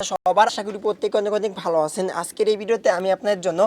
সবার আশা করি প্রত্যেকে অনেক অনেক ভালো আছেন। আজকের এই ভিডিওতে আমি আপনাদের জন্য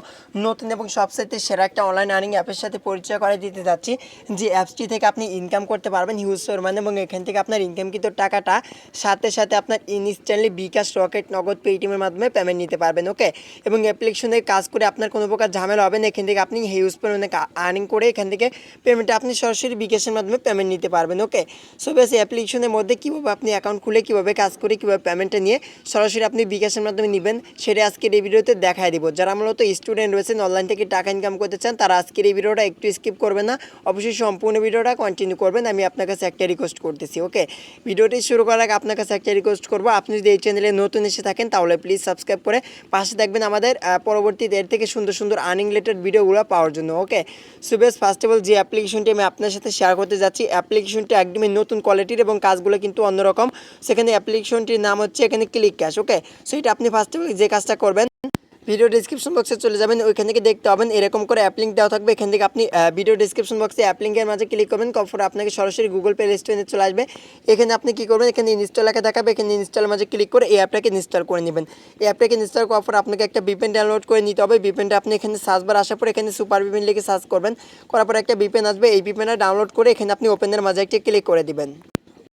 নতুন এবং সবচাইতে সেরা একটা অনলাইন আর্নিং অ্যাপের সাথে পরিচয় করে দিতে যাচ্ছি, যে অ্যাপসটি থেকে আপনি ইনকাম করতে পারবেন হিউজ পরিমাণে, এবং এখান থেকে আপনার ইনকামকৃত টাকাটা সাথে সাথে আপনার ইনস্ট্যান্টলি বিকাশ, রকেট, নগদ, পেটিএমের মাধ্যমে পেমেন্ট নিতে পারবেন। ওকে, এবং অ্যাপ্লিকেশনে কাজ করে আপনার কোনো প্রকার ঝামেলা হবে না। এখান থেকে আপনি হিউজ পরিমাণে আর্নিং করে এখান থেকে পেমেন্টটা আপনি সরাসরি বিকাশের মাধ্যমে পেমেন্ট নিতে পারবেন। ওকে, সো বেশ অ্যাপ্লিকেশনের মধ্যে কীভাবে আপনি অ্যাকাউন্ট খুলে কীভাবে কাজ করে কীভাবে পেমেন্টটা নিয়ে সরাসরি আপনি বিকাশের মাধ্যমে নেবেন সেটা আজকের এই ভিডিওতে দেখায় দিব। যারা মূলত স্টুডেন্ট রয়েছেন, অনলাইন থেকে টাকা ইনকাম করতে চান, তারা আজকের এই ভিডিওটা একটু স্কিপ করবেন না, অবশ্যই সম্পূর্ণ ভিডিওটা কন্টিনিউ করবেন। আমি আপনার কাছে একটা রিকোয়েস্ট করতেছি। ওকে, ভিডিওটি শুরু করার আগে আপনার কাছে একটা রিকোয়েস্ট করবো, আপনি যদি এই চ্যানেলে নতুন এসে থাকেন তাহলে প্লিজ সাবস্ক্রাইব করে পাশে থাকবেন আমাদের পরবর্তীতে এর থেকে সুন্দর সুন্দর আর্নিং রিলেটেড ভিডিওগুলো পাওয়ার জন্য। ওকে, সো বেশ ফার্স্ট অফ অল যে অ্যাপ্লিকেশনটি আমি আপনার সাথে শেয়ার করতে যাচ্ছি, অ্যাপ্লিকেশনটি একদমই নতুন কোয়ালিটির এবং কাজগুলো কিন্তু অন্যরকম। সেখানে অ্যাপ্লিকেশনটির নাম হচ্ছে এখানে ক্লিক ক্যাশ। ওকে, সো এটা আপনি ফার্স্ট অফ অল যে কাজটা করবেন, ভিডিও ডিসক্রিপশন বক্সে চলে যাবেন, ওইখান থেকে দেখতে পাবেন এরকম করে অ্যাপ লিঙ্ক দেওয়া থাকবে। এখান থেকে আপনি ভিডিও ডিসক্রিপশন বক্সে অ্যাপ লিঙ্কের মাঝে ক্লিক করবেন, কফর আপনাকে সরাসরি গুগল প্লে স্টোরে চলে আসবে। এখানে আপনি কী করবেন, এখানে ইনস্টল লেখা দেখাবে, এখানে ইনস্টলের মাঝে ক্লিক করে এই অ্যাপটাকে ইনস্টল করে নেবেন। এই অ্যাপটাকে ইনস্টল করার পর আপনাকে একটা ভিপিএন ডাউনলোড করে নিতে হবে। ভিপিএনটা আপনি এখানে সার্চ বার আসার পর এখানে সুপার ভিপিএন লিখে সার্চ করবেন, করার পর একটা ভিপিএন আসবে। এই ভিপিএনটা ডাউনলোড করে এখানে আপনি ওপেনের মাঝে একটা ক্লিক করে দিবেন।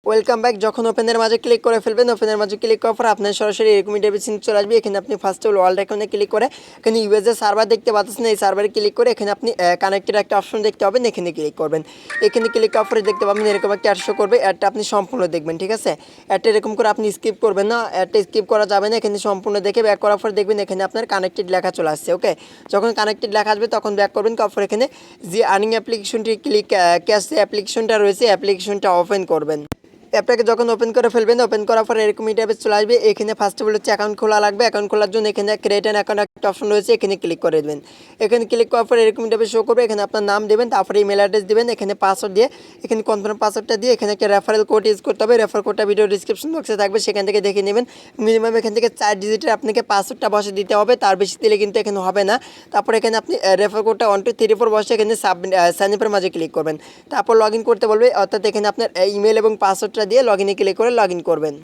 Welcome back. যখন ওপেনের মাঝে ক্লিক করে ফেলবেন, ওপেনের মাঝে ক্লিক করার পর আপনার সরাসরি এরকম ইন্টারফেস চলে আসবে। এখানে আপনি ফার্স্ট অফ অল ওয়ার্ল্ড আইকনে ক্লিক করে এখানে ইউএসএ সার্ভার দেখতে পাচ্ছেন, এই সার্ভারে ক্লিক করে এখানে আপনি কানেক্টেড একটা অপশন দেখতে পাবেন, এখানে ক্লিক করবেন। এখানে ক্লিক করার পরে দেখতে পাবেন এরকম একটা অ্যাড শো করবে, অ্যাডটা আপনি সম্পূর্ণ দেখবেন। ঠিক আছে, অ্যাডটা এরকম করে আপনি স্কিপ করবেন না, অ্যাডটা স্কিপ করা যাবে না। এখানে সম্পূর্ণ দেখে ব্যাক করার পর দেখবেন এখানে আপনার কানেক্টেড লেখা চলে আসছে। ওকে, যখন কানেক্টেড লেখা আসবে তখন ব্যাক করবেন, তারপর এখানে যে আর্নিং অ্যাপ্লিকেশনটি ক্লিক ক্যাশ অ্যাপ্লিকেশনটা রয়েছে অ্যাপ্লিকেশনটা ওপেন করবেন। অ্যাপটাকে যখন ওপেন করে ফেলবেন, ওপেন করার পর এরকম ইন্টারফেস চলে আসবে। এখানে ফার্স্ট অফ অল হচ্ছে অ্যাকাউন্ট খোলা লাগবে। অ্যাকাউন্ট খোলার জন্য এখানে ক্রিয়েট অ্যান অ্যাকাউন্ট একটা অপশন রয়েছে, এখানে ক্লিক করে দেবেন। এখানে ক্লিক করার পর এরকম ইন্টারফেস শো করবে। এখানে আপনার নাম দেবেন, তারপরে ইমেল অ্যাড্রেস দেবেন, এখানে পাসওয়ার্ড দিয়ে এখানে কনফার্ম পাসওয়ার্ডটা দিয়ে এখানে একটা রেফারেল কোড ইউজ করতে হবে। রেফার কোডটা ভিডিও ডিসক্রিপশন বক্সে থাকবে, সেখান থেকে দেখে নেবেন। মিনিমাম এখান থেকে 4 ডিজিটের আপনাকে পাসওয়ার্ডটা বসে দিতে হবে, তার বেশি দিলে কিন্তু এখানে হবে না। তারপর এখানে আপনি রেফার কোডটা 1 2 3 4 বসে এখানে সাইন আপের মাঝে ক্লিক করবেন। তারপর লগ ইন করতে বলবে, অর্থাৎ এখানে আপনার ইমেল এবং পাসওয়ার্ডটা দিয়ে লগ ইনে ক্লিক করে লগ ইন করবেন।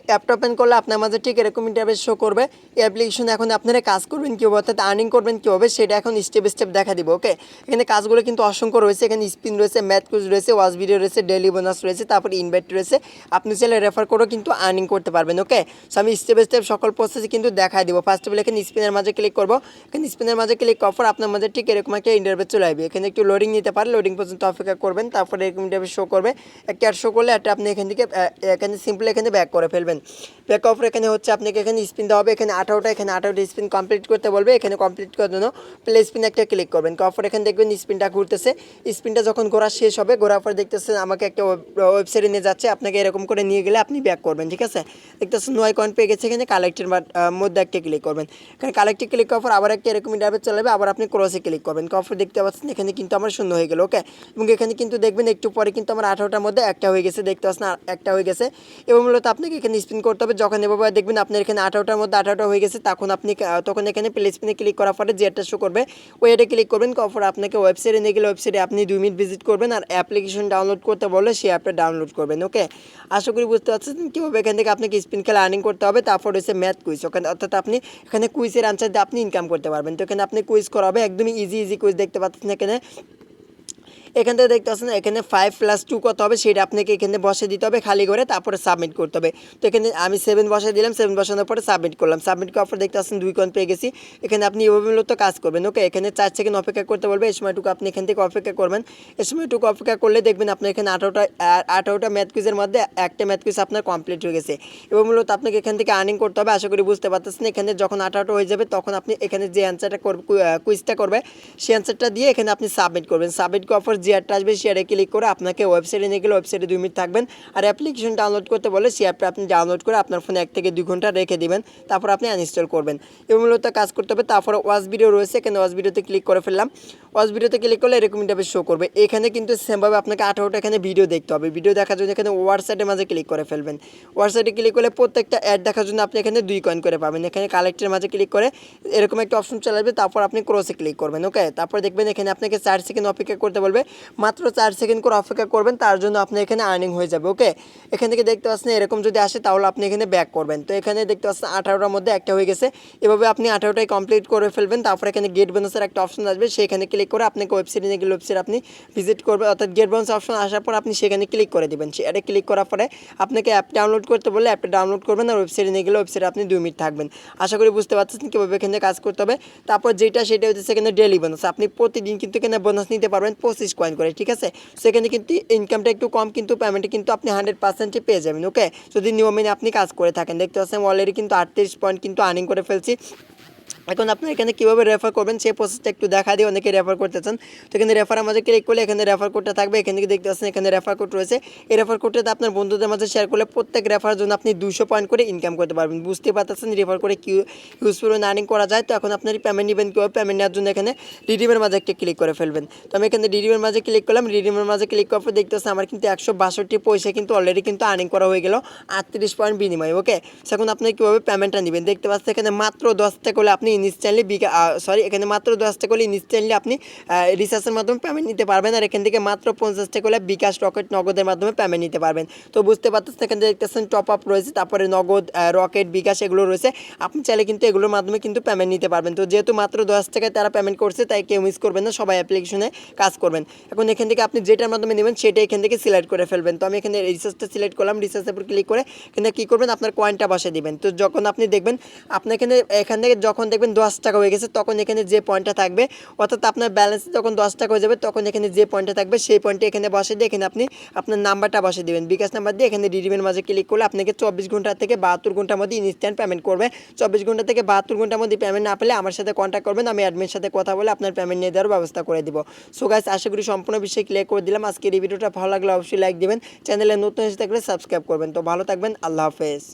অ্যাপটা ওপেন করলে আপনার মাঝে ঠিক এরকম ইন্টারফেস শো করবে। এই অ্যাপ্লিকেশন এখন আপনারা কাজ করবেন কীভাবে, অর্থাৎ আর্নিং করবেন কীভাবে সেটা এখন স্টেপ স্টেপ দেখা দিব। ওকে, এখানে কাজগুলো কিন্তু অসংখ্য রয়েছে। এখানে স্পিন রয়েছে, ম্যাথ কুইজ রয়েছে, ওয়াচ ভিডিও রয়েছে, ডেইলি বোনাস রয়েছে, তারপর ইনভাইট রয়েছে। আপনি চাইলে রেফার করেও কিন্তু আর্নিং করতে পারবেন। ওকে, সো আমি স্টেপ স্টেপ সকল প্রসেসে কিন্তু দেখাই দিব। ফার্স্ট অফ অল এখানে স্পিনের মাঝে ক্লিক করবো। এখানে স্পিনের মাঝে ক্লিক করার পর আপনার মাঝে ঠিক এরকম একটা ইন্টারফেস চলে আসবে। এখানে একটু লোডিং নিতে পারে, লোডিং পর্যন্ত অপেক্ষা করবেন, তারপরে এরকম ইন্টারফেস শো করবে। একটা অ্যাড শো করলে একটা আপনি এখান থেকে এখানে সিম্পলি এখানে ব্যাক করে ফেলবেন। ব্যাক অফ এখানে হচ্ছে আপনাকে এখানে স্পিন দেওয়া হবে, এখানে 18টা, এখানে 18টা স্পিন কমপ্লিট করতে বলবে। এখানে কমপ্লিট করার জন্য প্লে স্পিন একটা ক্লিক করবেন। করার এখানে দেখবেন স্পিনটা ঘুরতেছে। স্পিনটা যখন ঘোরা শেষ হবে, ঘোরার পর দেখতেছেন আমাকে একটা ওয়েবসাইটে নিয়ে যাচ্ছে, আপনাকে এরকম করে নিয়ে গেলে আপনি ব্যাক করবেন। ঠিক আছে, দেখতেছেন 9 কয়েন পেয়ে গেছে। এখানে কালেক্টের মধ্যে একটা ক্লিক করবেন। এখানে কালেক্টে ক্লিক করার পর আবার একটা এরকম ইন্টারফেস চলে যাবে, আবার আপনি ক্রসে ক্লিক করবেন। করার দেখতে পাচ্ছেন এখানে কিন্তু আমার শূন্য হয়ে গেল। ওকে, এবং এখানে কিন্তু দেখবেন একটু পরে কিন্তু আমার 18টার মধ্যে একটা হয়ে গেছে, দেখতে পাচ্ছেন একটা হয়ে গেছে। এবং মূলত আপনাকে এখানে স্পিন করতে হবে। যখন এভাবে দেখবেন আপনার এখানে 18টার মধ্যে 18টা হয়ে গেছে, তখন এখানে প্লে স্পিনে ক্লিক করার পরে যে একটা শো করবে ওই এটা ক্লিক করবেন। করার আপনাকে ওয়েবসাইটে নিয়ে গেলে ওয়েবসাইটে আপনি 2 মিনিট ভিজিট করবেন, আর অ্যাপ্লিকেশন ডাউনলোড করতে বললে সেই অ্যাপটা ডাউনলোড করবেন। ওকে, আশা করি বুঝতে পারছেন কীভাবে এখান থেকে আপনাকে স্পিন খেলে আর্নিং করতে হবে। তারপর হচ্ছে ম্যাথ কুইজ, ওখানে অর্থাৎ আপনি এখানে কুইজের আনসার দিয়ে আপনি ইনকাম করতে পারবেন। তো এখানে আপনি কুইজ করা হবে, একদমই ইজি কুইজ দেখতে পাচ্ছেন। এখান থেকে দেখতে পাচ্ছেন এখানে 5 + 2 কত হবে সেটা আপনাকে এখানে বসে দিতে হবে খালি করে, তারপরে সাবমিট করতে হবে। তো এখানে আমি 7 বসে দিলাম, 7 বসানোর পরে সাবমিট করলাম। সাবমিট করার পর দেখতে পাচ্ছেন 2 কয়েন পেয়ে গেছি। এখানে আপনি এভাবে মূলত কাজ করবেন। ওকে, এখানে 4 সেকেন্ড অপেক্ষা করতে বলবে, এই সময়টুকু আপনি এখান থেকে অপেক্ষা করবেন। এই সময়টুকু অপেক্ষা করলে দেখবেন আপনার এখানে 18টা ম্যাথ কুইজের মধ্যে একটা ম্যাথ কুইজ আপনার কমপ্লিট হয়ে গেছে। এবং মূলত আপনাকে এখান থেকে আর্নিং করতে হবে। আশা করি বুঝতে পারতেছেন। এখানে যখন 18টা হয়ে যাবে তখন আপনি এখানে যে অ্যান্সারটা কুইজটা করবে সেই অ্যান্সারটা দিয়ে এখানে আপনি সাবমিট করবেন। সাবমিট করার পর যে অ্যাডটা আসবে সেই ক্লিক করে আপনাকে ওয়েবসাইটে নিয়ে গেলে ওয়েবসাইটে 2 মিনিট থাকবেন। আর অ্যাপ্লিকেশন ডাউনলোড করতে বলে সেই অ্যাপটা আপনি ডাউনলোড করে আপনার ফোনে 1 থেকে 2 ঘন্টা রেখে দিবেন, তারপর আপনি আনইনস্টল করবেন। এবং মূলত কাজ করতে হবে। তারপরে ওয়াচ ভিডিও রয়েছে, এখানে ওয়াচ ভিডিওতে ক্লিক করে ফেললাম। ওয়াচ ভিডিওতে ক্লিক করলে এরকম ইন্টারফেস শো করবে। এখানে কিন্তু সেমভাবে আপনাকে 18টা এখানে ভিডিও দেখতে হবে। ভিডিও দেখার জন্য এখানে ওয়াটসঅ্যাপের মাঝে ক্লিক করে ফেলবেন। ওয়াটসঅ্যাপে ক্লিক করলে প্রত্যেকটা অ্যাড দেখার জন্য আপনি এখানে 2 কয়েন করে পাবেন। এখানে কালেক্টের মাঝে ক্লিক করে এরকম একটা অপশন চলে আসবে, তারপর আপনি ক্রসে ক্লিক করবেন। ওকে, তারপর দেখবেন এখানে আপনাকে 4 সেকেন্ড অপেক্ষা করতে বলবে। মাত্র 4 সেকেন্ড করে অপেক্ষা করবেন, তার জন্য আপনার এখানে আর্নিং হয়ে যাবে। ওকে, এখান থেকে দেখতে পাচ্ছেন এরকম যদি আসে তাহলে আপনি এখানে ব্যাক করবেন। তো এখানে দেখতে পাচ্ছেন 18টার মধ্যে একটা হয়ে গেছে। এভাবে আপনি 18টাই কমপ্লিট করে ফেলবেন। তারপর এখানে গেট বোনাসের একটা অপশন আসবে, সেখানে ক্লিক করে আপনাকে ওয়েবসাইটে নিয়ে গেলে ওয়েবসাইট আপনি ভিজিট করবেন, অর্থাৎ গেট বোনাস অপশন আসার পর আপনি সেখানে ক্লিক করে দেবেন। সেটা ক্লিক করার পরে আপনাকে অ্যাপ ডাউনলোড করতে বললে অ্যাপটা ডাউনলোড করবেন, আর ওয়েবসাইটে নিয়ে গেলে ওয়েবসাইটে আপনি 2 মিনিট থাকবেন। আশা করি বুঝতে পারছেন কীভাবে এখানে কাজ করতে হবে। তারপর সেটা হচ্ছে এখানে ডেইলি বোনাস, আপনি প্রতিদিন কিন্তু এখানে বোনাস নিতে পারবেন 25 কয়েন করে, ঠিক আছে। সেখানে কিন্তু ইনকামটা একটু কম, কিন্তু পেমেন্টে কিন্তু আপনি 100% পেয়ে যাবেন। ওকে, যদি নিয়ম মেনে আপনি কাজ করে থাকেন। দেখতে পাচ্ছেন অলরেডি কিন্তু 38 পয়েন্ট কিন্তু আর্নিং করে ফেলছি। এখন আপনি এখানে কীভাবে রেফার করবেন সেই প্রসেসটা একটু দেখা দিয়ে, অনেকে রেফার করতে চান। তো এখানে রেফারের মাঝে ক্লিক করলে এখানে রেফার কোডটা থাকবে, এখান থেকে দেখতে পাচ্ছেন এখানে রেফার কোড রয়েছে। এই রেফার কোডটাতে আপনার বন্ধুদের মাঝে শেয়ার করলে প্রত্যেক রেফারের জন্য আপনি 200 পয়েন্ট করে ইনকাম করতে পারবেন। বুঝতে পারতেছেন রেফার করে কি ইউজফুল আর্নিং করা যায়। তো এখন আপনার পেমেন্ট নেবেন কীভাবে, পেমেন্ট নেওয়ার জন্য এখানে রিডিমের মাঝে একটা ক্লিক করে ফেলবেন। তো আমি এখানে রিডিমের মাঝে ক্লিক করলাম। রিডিমের মাঝে ক্লিক করার পর দেখতে পাচ্ছেন আমার কিন্তু 162 পয়সা কিন্তু অলরেডি কিন্তু আর্নিং করা হয়ে গেল 38 পয়েন্ট বিনিময়। ওকে, এখন আপনি কীভাবে পেমেন্টটা নেবেন দেখতে পাচ্ছেন এখানে মাত্র 10 টাকা করে আপনি ইনস্ট্যান্টলি এখানে মাত্র 10 টাকা করে ইনস্ট্যান্টলি আপনি রিচার্জের মাধ্যমে পেমেন্ট নিতে পারবেন। আর এখান থেকে মাত্র 50 টাকা করে বিকাশ রকেট নগদের মাধ্যমে পেমেন্ট নিতে পারবেন। তো বুঝতে পারতেছেন এখানে দেখতেছেন টপ আপ রয়েছে, তারপরে নগদ, রকেট, বিকাশ এগুলো রয়েছে। আপনি চাইলে কিন্তু এগুলোর মাধ্যমে কিন্তু পেমেন্ট নিতে পারবেন। তো যেহেতু মাত্র 10 টাকায় তারা পেমেন্ট করছে, তাই কেউ মিস করবেন না, সবাই অ্যাপ্লিকেশনে কাজ করবেন। এখন এখান থেকে আপনি যেটার মাধ্যমে নেবেন সেটা এখান থেকে সিলেক্ট করে ফেলবেন। তো আমি এখানে রিচার্জটা সিলেক্ট করলাম, রিচার্জের উপর ক্লিক করে এখানে কী করবেন আপনার কয়েনটা বসিয়ে দিবেন। তো যখন আপনি দেখবেন আপনার এখান থেকে যখন দেখবেন 10 টাকা হয়ে গেছে, তখন এখানে যে পয়েন্টটা থাকবে, অর্থাৎ আপনার ব্যালেন্স যখন 10 টাকা হয়ে যাবে তখন এখানে যে পয়েন্টটা থাকবে সেই পয়েন্টটা এখানে বসে দিয়ে এখানে আপনি আপনার নাম্বারটা বসে দেবেন, বিকাশ নাম্বার দিয়ে এখানে রিডিমের মাঝে ক্লিক করলে আপনাকে 24 ঘন্টা থেকে 72 ঘন্টার মধ্যে ইনস্ট্যান্ট পেমেন্ট করবে। 24 ঘন্টা থেকে 72 ঘন্টার মধ্যে পেমেন্ট না পেলে আমার সাথে কন্ট্যাক্ট করবেন, আমি অ্যাডমিনের সাথে কথা বলে আপনার পেমেন্ট নিয়ে দেওয়ার ব্যবস্থা করে দিব। সো গাইস, আশা করি সম্পূর্ণ বিষয়ে ক্লিয়ার করে দিলাম। আজকের এই ভিডিওটা ভালো লাগলে অবশ্যই লাইক দিবেন, চ্যানেলে নতুন এসে থাকলে সাবস্ক্রাইব করবেন। তো ভালো থাকবেন, আল্লাহ হাফেজ।